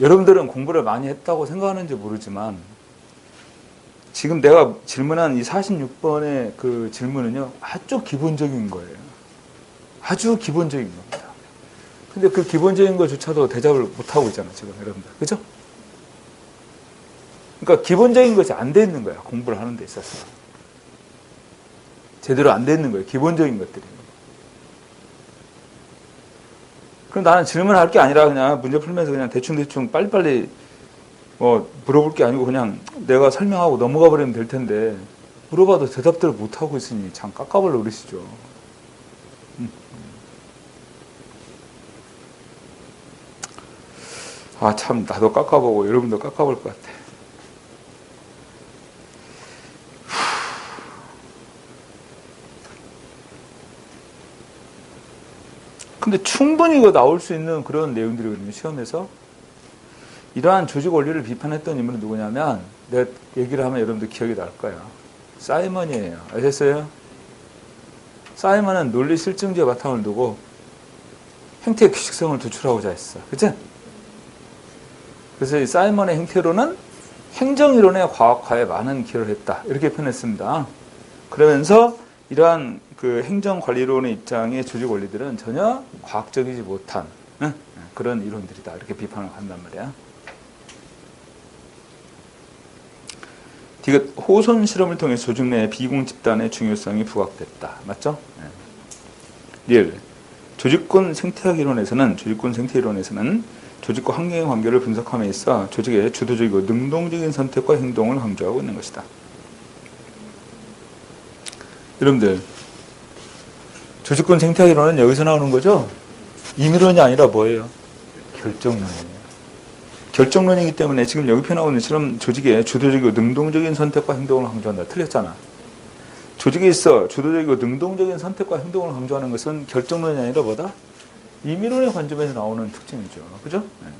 여러분들은 공부를 많이 했다고 생각하는지 모르지만 지금 내가 질문한 이 46번의 그 질문은요, 아주 기본적인 거예요. 아주 기본적인 겁니다. 근데 그 기본적인 것조차도 대답을 못하고 있잖아, 지금 여러분들. 그죠? 그러니까 기본적인 것이 안 돼 있는 거야, 공부를 하는 데 있어서. 제대로 안 돼 있는 거예요, 기본적인 것들이. 그럼 나는 질문할 게 아니라 그냥 문제 풀면서 그냥 대충 빨리빨리 물어볼 게 아니고 그냥 내가 설명하고 넘어가 버리면 될 텐데 물어봐도 대답들을 못하고 있으니 참 깝깝을 노리시죠. 아, 참 나도 깝깝하고 여러분도 깝깝할 것 같아. 근데 충분히 이거 나올 수 있는 그런 내용들이거든요, 시험에서. 이러한 조직 원리를 비판했던 인물은 누구냐면, 내가 얘기를 하면 여러분들 기억이 날 거야. 사이먼이에요. 아셨어요? 사이먼은 논리 실증주의 바탕을 두고 행태의 규칙성을 도출하고자 했어. 그치? 그래서 이 사이먼의 행태로는 행정이론의 과학화에 많은 기여를 했다. 이렇게 표현했습니다. 그러면서 이러한 그 행정관리론의 입장의 조직 원리들은 전혀 과학적이지 못한 그런 이론들이다. 이렇게 비판을 한단 말이야. 디귿, 호손 실험을 통해 조직 내 비공 집단의 중요성이 부각됐다. 맞죠? 리을, 조직권 생태학 이론에서는 조직과 환경의 관계를 분석함에 있어 조직의 주도적이고 능동적인 선택과 행동을 강조하고 있는 것이다. 여러분들, 조직권 생태학 이론은 여기서 나오는 거죠? 임의론이 아니라 뭐예요? 결정론이에요. 결정론이기 때문에 지금 여기 표현하고 있는 처럼 조직의 주도적이고 능동적인 선택과 행동을 강조한다. 틀렸잖아. 조직에 있어 주도적이고 능동적인 선택과 행동을 강조하는 것은 결정론이 아니라 뭐다? 임의론의 관점에서 나오는 특징이죠. 그죠? 네.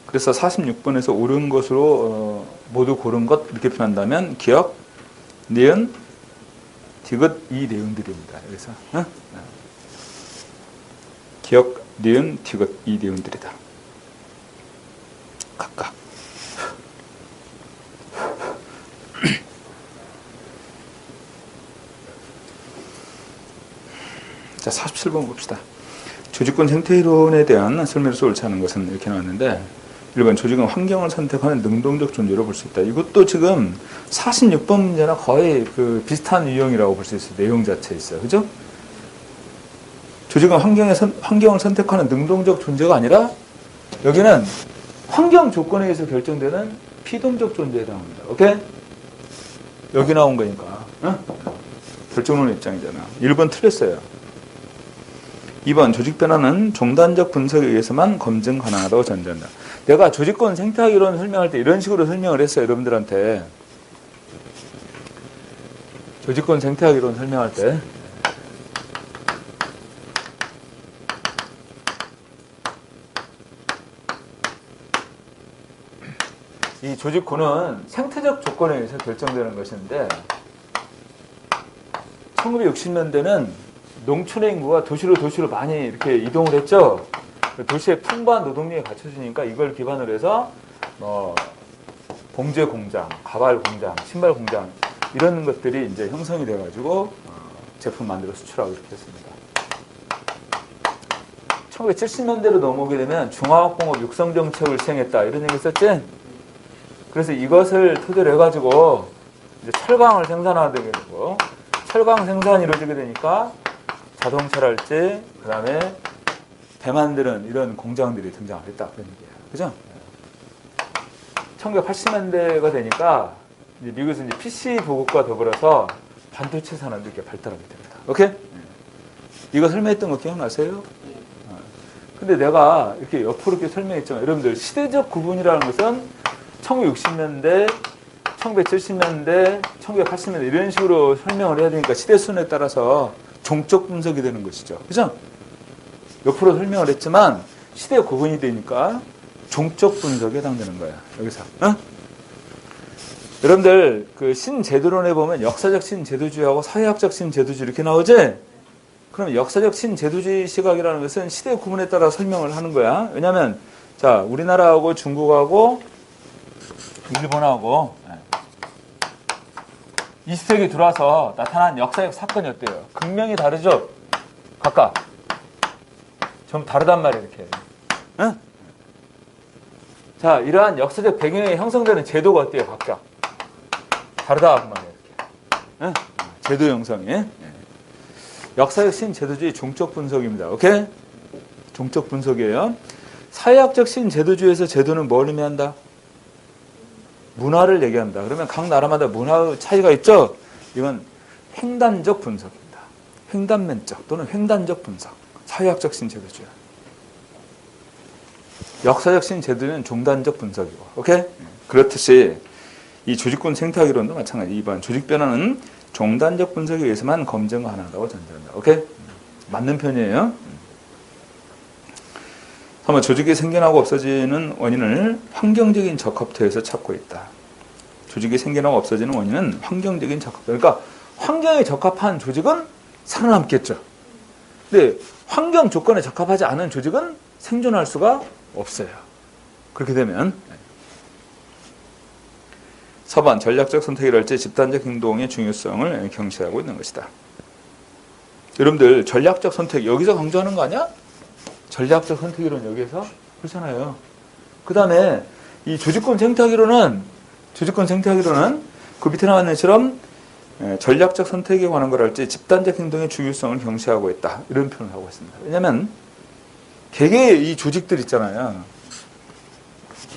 그래서 46번에서 옳은 것으로 모두 고른 것 이렇게 표현한다면 기억, 니은, 디귿 이 내용들입니다. 그래서 기억, 니은, 디귿 이 내용들이다. 각각. 자, 47번 봅시다. 조직권 생태이론에 대한 설명에서 옳지 않은 것은 이렇게 나왔는데 1번 조직은 환경을 선택하는 능동적 존재로 볼 수 있다. 이것도 지금 46번 문제나 거의 그 비슷한 유형이라고 볼 수 있어요. 내용 자체에 있어요. 그죠? 조직은 환경을 선택하는 능동적 존재가 아니라 여기는 환경 조건에 의해서 결정되는 피동적 존재에 해당합니다. 오케이? 여기 나온 거니까. 결정론의 입장이잖아. 1번 틀렸어요. 2번 조직 변화는 종단적 분석에 의해서만 검증 가능하다고 전제한다. 내가 조직권 생태학 이론 설명할 때 이런 식으로 설명을 했어요. 여러분들한테. 조직권 생태학 이론 설명할 때. 이 조직권은 생태적 조건에 의해서 결정되는 것인데 1960년대는 농촌의 인구가 도시로 많이 이렇게 이동을 했죠. 도시의 풍부한 노동력이 갖춰지니까 이걸 기반으로 해서 봉제 공장, 가발 공장, 신발 공장 이런 것들이 이제 형성이 돼가지고 제품 만들어 수출하고 이렇게 했습니다. 1970년대로 넘어오게 되면 중화학공업 육성정책을 시행했다 이런 얘기 있었지? 그래서 이것을 토대로 해가지고 이제 철강을 생산하게 되고 철강 생산이 이루어지게 되니까 자동차랄지 그 다음에 배 만드는 이런 공장들이 등장을 했다 그런 얘기예요. 그죠? 1980년대가 되니까 이제 미국에서 이제 PC 보급과 더불어서 반도체 산업도 이렇게 발달하게 됩니다. 오케이? 이거 설명했던 거 기억나세요? 근데 내가 이렇게 옆으로 이렇게 설명했잖아요. 여러분들 시대적 구분이라는 것은 1960년대, 1970년대, 1980년대 이런 식으로 설명을 해야 되니까 시대 순에 따라서 종적 분석이 되는 것이죠. 그죠? 옆으로 설명을 했지만 시대 구분이 되니까 종적 분석에 해당되는 거야. 여기서. 어? 여러분들 그 신제도론에 보면 역사적 신제도주의하고 사회학적 신제도주의 이렇게 나오지? 그럼 역사적 신제도주의 시각이라는 것은 시대 구분에 따라 설명을 하는 거야. 왜냐하면 자 우리나라하고 중국하고 일본하고 20세기 들어와서 나타난 역사적 사건이 어때요? 극명히 다르죠? 각각. 좀 다르단 말이에요. 이렇게. 응? 자 이러한 역사적 배경에 형성되는 제도가 어때요? 각각. 다르다 그 말이에요. 이렇게. 응? 제도 형성이. 역사적 신제도주의 종적 분석입니다. 오케이? 종적 분석이에요. 사회학적 신제도주의에서 제도는 뭘 의미한다? 문화를 얘기한다. 그러면 각 나라마다 문화의 차이가 있죠? 이건 횡단적 분석입니다. 횡단면적 또는 횡단적 분석. 사회학적 신제도주의. 역사적 신제도는 종단적 분석이고. 오케이? 그렇듯이 이 조직군 생태학 이론도 마찬가지. 2번 조직 변화는 종단적 분석에 의해서만 검증 가능하다고 전제한다. 오케이? 맞는 편이에요. 3번 조직이 생겨나고 없어지는 원인을 환경적인 적합도에서 찾고 있다. 조직이 생겨나고 없어지는 원인은 환경적인 적합도. 그러니까 환경에 적합한 조직은 살아남겠죠. 근데 환경 조건에 적합하지 않은 조직은 생존할 수가 없어요. 그렇게 되면 4번 전략적 선택이랄지 집단적 행동의 중요성을 경시하고 있는 것이다. 여러분들 전략적 선택 여기서 강조하는 거 아니야? 전략적 선택이론 여기에서 그렇잖아요. 그 다음에 이 조직권 생태학이론은 그 밑에 나와 있는 것처럼 전략적 선택에 관한 걸 할지 집단적 행동의 중요성을 경시하고 있다. 이런 표현을 하고 있습니다. 왜냐하면 개개의 이 조직들 있잖아요.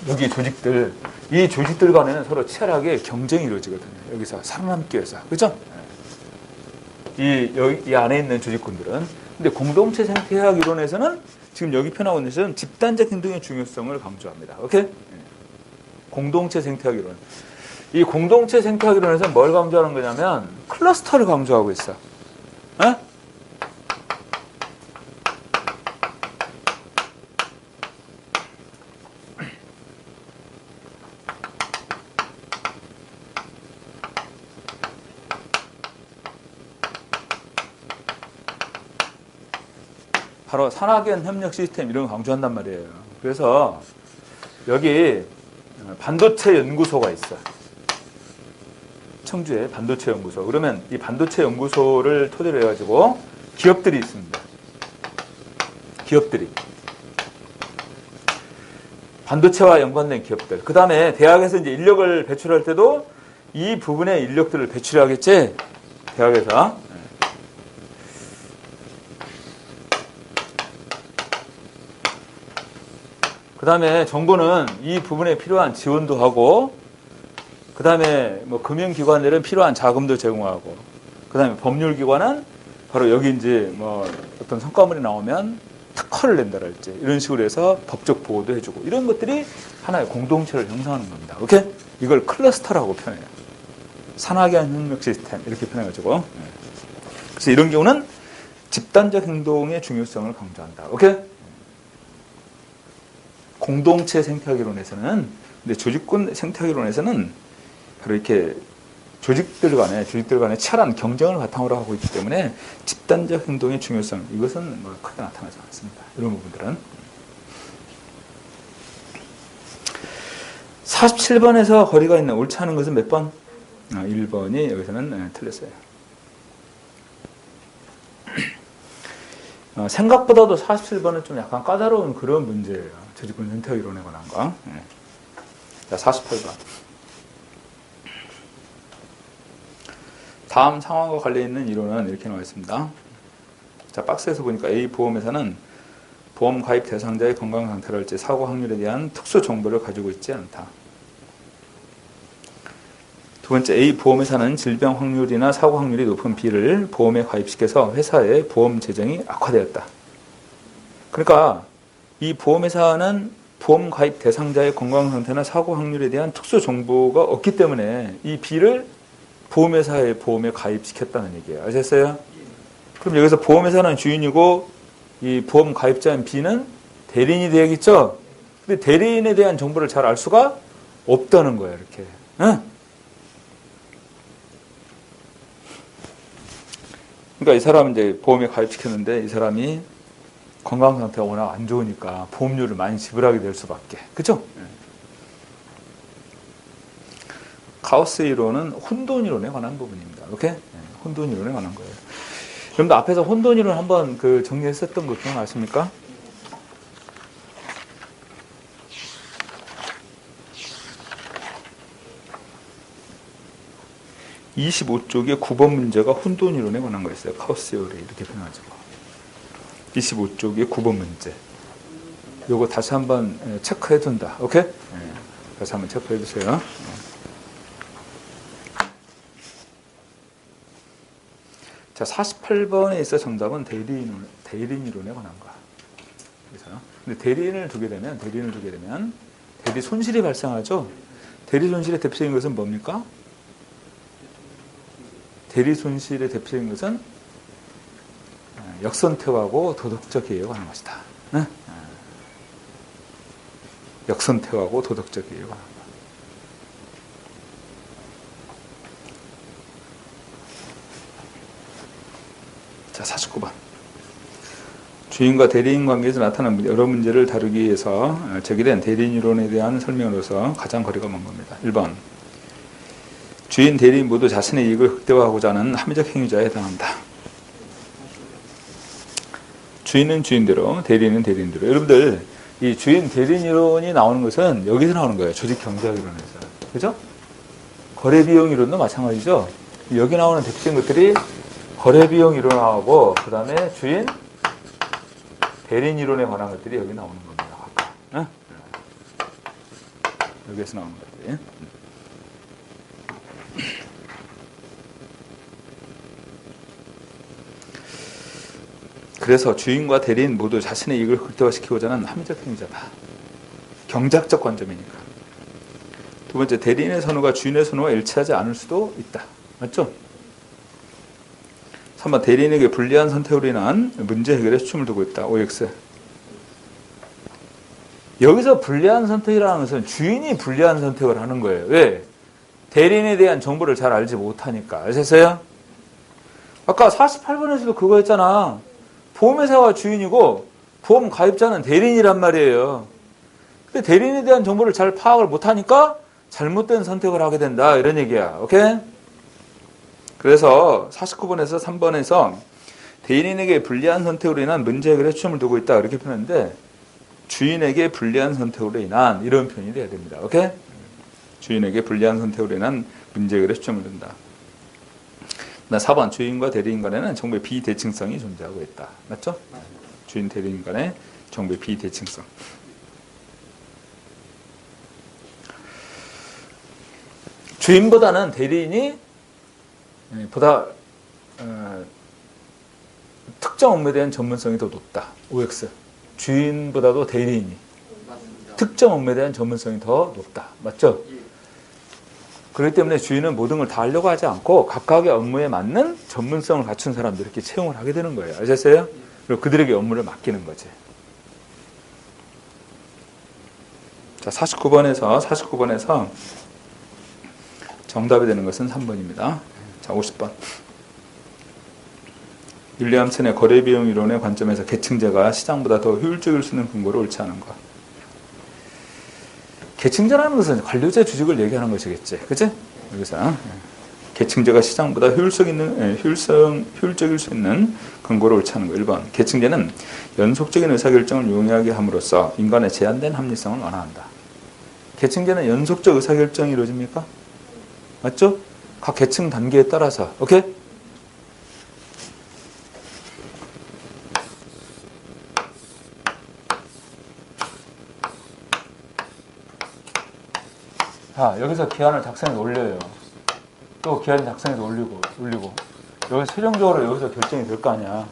여기 조직들, 이 조직들 간에는 서로 치열하게 경쟁이 이루어지거든요. 여기서 살아남기 위해서. 그죠? 이 안에 있는 조직군들은. 근데 공동체 생태학 이론에서는 지금 여기 표현하고 있는 것은 집단적 행동의 중요성을 강조합니다. 오케이? 공동체 생태학 이론. 이 공동체 생태학 이론에서는 뭘 강조하는 거냐면 클러스터를 강조하고 있어. 어? 바로 산학연 협력 시스템 이런 거 강조한단 말이에요. 그래서 여기 반도체 연구소가 있어. 청주에 반도체 연구소. 그러면 이 반도체 연구소를 토대로 해가지고 기업들이 있습니다. 기업들이. 반도체와 연관된 기업들. 그 다음에 대학에서 이제 인력을 배출할 때도 이 부분의 인력들을 배출하겠지? 대학에서. 그 다음에 정부는 이 부분에 필요한 지원도 하고, 그 다음에 뭐 금융기관들은 필요한 자금도 제공하고, 그 다음에 법률기관은 바로 여기 이제 뭐 어떤 성과물이 나오면 특허를 낸다랄지 이런 식으로 해서 법적 보호도 해주고 이런 것들이 하나의 공동체를 형성하는 겁니다. 오케이? 이걸 클러스터라고 표현해요. 산학연 협력 시스템 이렇게 표현해가지고. 그래서 이런 경우는 집단적 행동의 중요성을 강조한다. 오케이? 공동체 생태학이론에서는, 근데 조직군 생태학이론에서는 바로 이렇게 조직들 간에 치열한 경쟁을 바탕으로 하고 있기 때문에 집단적 행동의 중요성, 이것은 뭐 크게 나타나지 않습니다. 이런 부분들은. 47번에서 거리가 있는 옳지 않은 것은 몇 번? 1번이 여기서는 틀렸어요. 생각보다도 47번은 좀 약간 까다로운 그런 문제예요. 저직권 선택 이론에 관한 거. 네. 자, 48번. 다음 상황과 관련있는 이론은 이렇게 나와 있습니다. 자, 박스에서 보니까 A 보험회사는 보험 가입 대상자의 건강 상태랄지 사고 확률에 대한 특수 정보를 가지고 있지 않다. 두 번째, A 보험회사는 질병 확률이나 사고 확률이 높은 B를 보험에 가입시켜서 회사의 보험 재정이 악화되었다. 그러니까 이 보험회사는 보험 가입 대상자의 건강 상태나 사고 확률에 대한 특수 정보가 없기 때문에 이 B를 보험회사의 보험에 가입시켰다는 얘기예요. 아셨어요? 그럼 여기서 보험회사는 주인이고 이 보험 가입자인 B는 대리인이 되겠죠? 근데 대리인에 대한 정보를 잘 알 수가 없다는 거예요. 이렇게. 응? 그러니까 이 사람은 이제 보험에 가입시켰는데 이 사람이 건강 상태가 워낙 안 좋으니까 보험료를 많이 지불하게 될 수밖에. 그죠? 가우스 이론은 혼돈 이론에 관한 부분입니다. 오케이? 혼돈 이론에 관한 거예요. 여러분들 앞에서 혼돈 이론 한번 정리했었던 거 기억나십니까? (25쪽의 9번) 문제가 혼돈 이론에 관한 거였어요. 카오스 요리 이렇게 표현하죠. 25쪽의 9번 문제. 요거 다시 한번 체크해 둔다. 오케이? 다시 한번 체크해 주세요. 자, 48번에 있어 정답은 대리인 이론에 관한 거야. 그래서 근데 대리인을 두게 되면 대리 손실이 발생하죠. 대리 손실의 대표적인 것은 뭡니까? 대리 손실의 대표적인 것은 역선택하고 도덕적 개혁을 하는 것이다. 네? 역선택하고 도덕적 개혁을 하는 것. 자, 49번. 주인과 대리인 관계에서 나타나는 여러 문제를 다루기 위해서 제기된 대리인 이론에 대한 설명으로서 가장 거리가 먼 겁니다. 1번. 주인, 대리인 모두 자신의 이익을 극대화하고자 하는 합리적 행위자에 해당한다. 주인은 주인대로, 대리인은 대리인대로. 여러분들, 이 주인, 대리인 이론이 나오는 것은 여기서 나오는 거예요. 조직경제학 이론에서. 그죠? 거래비용 이론도 마찬가지죠. 여기 나오는 대표적인 것들이 거래비용 이론하고, 그 다음에 주인, 대리인 이론에 관한 것들이 여기 나오는 겁니다. 아까. 네? 여기에서 나오는 것들이. 그래서 주인과 대리인 모두 자신의 이익을 극대화시키고자 하는 합리적 행위자다. 경제학적 관점이니까. 두 번째, 대리인의 선호가 주인의 선호와 일치하지 않을 수도 있다. 맞죠? 3번, 대리인에게 불리한 선택으로 인한 문제 해결에 초점을 두고 있다. OX. 여기서 불리한 선택이라는 것은 주인이 불리한 선택을 하는 거예요. 왜? 대리인에 대한 정보를 잘 알지 못하니까. 아셨어요? 아까 48번에서도 그거 했잖아. 보험회사가 주인이고 보험 가입자는 대리인이란 말이에요. 근데 대리인에 대한 정보를 잘 파악을 못하니까 잘못된 선택을 하게 된다. 이런 얘기야. 오케이? 그래서 49번에서 3번에서 대리인에게 불리한 선택으로 인한 문제 해결에 초점을 두고 있다. 이렇게 표현했는데 주인에게 불리한 선택으로 인한 이런 표현이 돼야 됩니다. 오케이? 주인에게 불리한 선택으로 인한 문제 해결에 초점을 둔다. 4번, 주인과 대리인 간에는 정보의 비대칭성이 존재하고 있다. 맞죠? 주인, 대리인 간의 정보의 비대칭성. 주인보다는 대리인이 보다 특정 업무에 대한 전문성이 더 높다. OX. 주인보다도 대리인이 특정 업무에 대한 전문성이 더 높다. 맞죠? 그렇기 때문에 주인은 모든 걸 다 하려고 하지 않고 각각의 업무에 맞는 전문성을 갖춘 사람들 이렇게 채용을 하게 되는 거예요. 아셨어요? 그리고 그들에게 업무를 맡기는 거지. 자, 49번에서 정답이 되는 것은 3번입니다. 자, 50번. 윌리엄슨의 거래비용 이론의 관점에서 계층제가 시장보다 더 효율적일 수 있는 근거로 옳지 않은 것. 계층제라는 것은 관료제 주식을 얘기하는 것이겠지. 그치? 여기서 계층제가 시장보다 효율적일 수 있는 근거로 옳지 않은 거. 1번. 계층제는 연속적인 의사결정을 용이하게 함으로써 인간의 제한된 합리성을 완화한다. 계층제는 연속적 의사결정이 이루어집니까? 맞죠? 각 계층 단계에 따라서. 오케이? 자, 여기서 기한을 작성해서 올려요. 또 기한 작성해서 올리고. 여기서 최종적으로 여기서 결정이 될 거 아니야.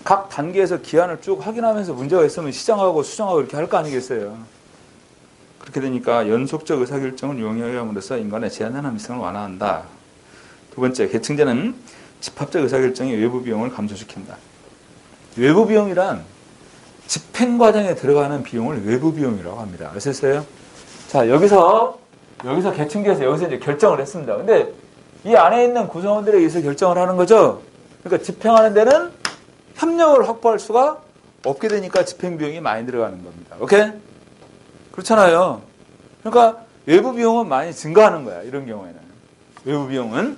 각 단계에서 기한을 쭉 확인하면서 문제가 있으면 시정하고 수정하고 이렇게 할 거 아니겠어요. 그렇게 되니까 연속적 의사결정을 용이하게 함으로써 인간의 제한된 합리성을 완화한다. 두 번째, 계층제는 집합적 의사결정의 외부 비용을 감소시킨다. 외부 비용이란 집행 과정에 들어가는 비용을 외부 비용이라고 합니다. 아셨어요? 자, 여기서 계층제에서 여기서 이제 결정을 했습니다. 근데 이 안에 있는 구성원들에 의해서 결정을 하는 거죠. 그러니까 집행하는 데는 협력을 확보할 수가 없게 되니까 집행 비용이 많이 들어가는 겁니다. 오케이? 그렇잖아요. 그러니까 외부 비용은 많이 증가하는 거야. 이런 경우에는. 외부 비용은.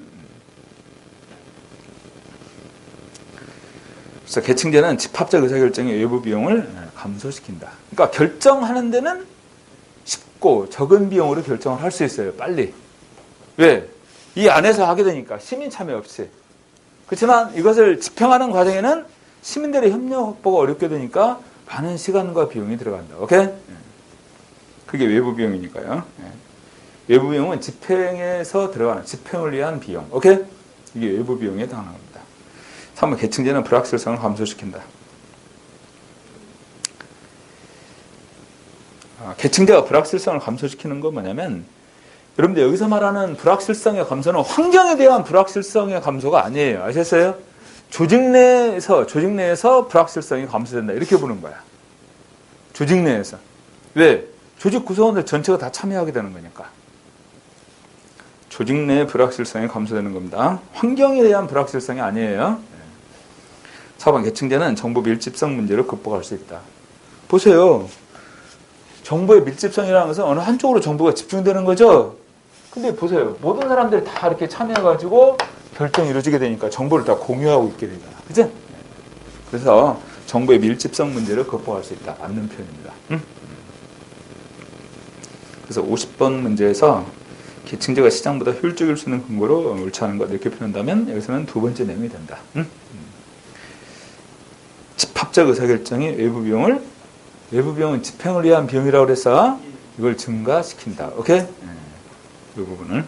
그래서 계층제는 집합적 의사결정의 외부 비용을 감소시킨다. 그러니까 결정하는 데는 쉽고 적은 비용으로 결정을 할 수 있어요. 빨리. 왜? 이 안에서 하게 되니까 시민 참여 없이. 그렇지만 이것을 집행하는 과정에는 시민들의 협력 확보가 어렵게 되니까 많은 시간과 비용이 들어간다. 오케이? 그게 외부 비용이니까요. 외부 비용은 집행에서 들어가는 집행을 위한 비용. 오케이? 이게 외부 비용에 해당하는 겁니다. 3번 계층제는 불확실성을 감소시킨다. 계층제가 불확실성을 감소시키는 건 뭐냐면 여러분들 여기서 말하는 불확실성의 감소는 환경에 대한 불확실성의 감소가 아니에요. 아셨어요? 조직 내에서 불확실성이 감소된다. 이렇게 보는 거야. 조직 내에서. 왜? 조직 구성원들 전체가 다 참여하게 되는 거니까. 조직 내의 불확실성이 감소되는 겁니다. 환경에 대한 불확실성이 아니에요. 4번 계층제는 정보 밀집성 문제를 극복할 수 있다. 보세요. 정보의 밀집성이라는 것은 어느 한쪽으로 정보가 집중되는 거죠. 근데 보세요. 모든 사람들이 다 이렇게 참여해가지고 결정이 이루어지게 되니까 정보를 다 공유하고 있게 되잖아. 그죠? 그래서 정보의 밀집성 문제를 극복할 수 있다. 맞는 표현입니다. 그래서 50번 문제에서 계층제가 시장보다 효율적일 수 있는 근거로 옳지 않은 것 이렇게 표현한다면 여기서는 두 번째 내용이 된다. 집합적 의사결정이 외부 비용은 집행을 위한 비용이라고 해서 이걸 증가시킨다. 오케이? 이 부분을.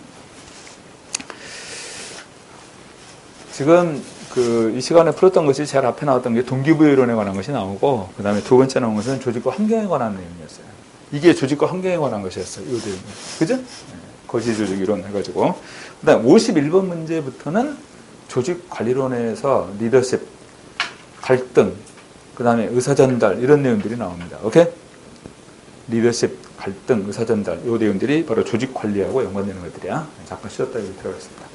지금 이 시간에 풀었던 것이 제일 앞에 나왔던 게 동기부여 이론에 관한 것이 나오고, 그 다음에 두 번째 나온 것은 조직과 환경에 관한 내용이었어요. 이게 조직과 환경에 관한 것이었어요. 이 내용이. 그죠? 거시 조직 이론 해가지고. 그 다음 51번 문제부터는 조직 관리론에서 리더십, 갈등, 그 다음에 의사전달 이런 내용들이 나옵니다. 오케이? 리더십, 갈등, 의사전달 이 내용들이 바로 조직 관리하고 연관되는 것들이야. 잠깐 쉬었다 여기 들어가겠습니다.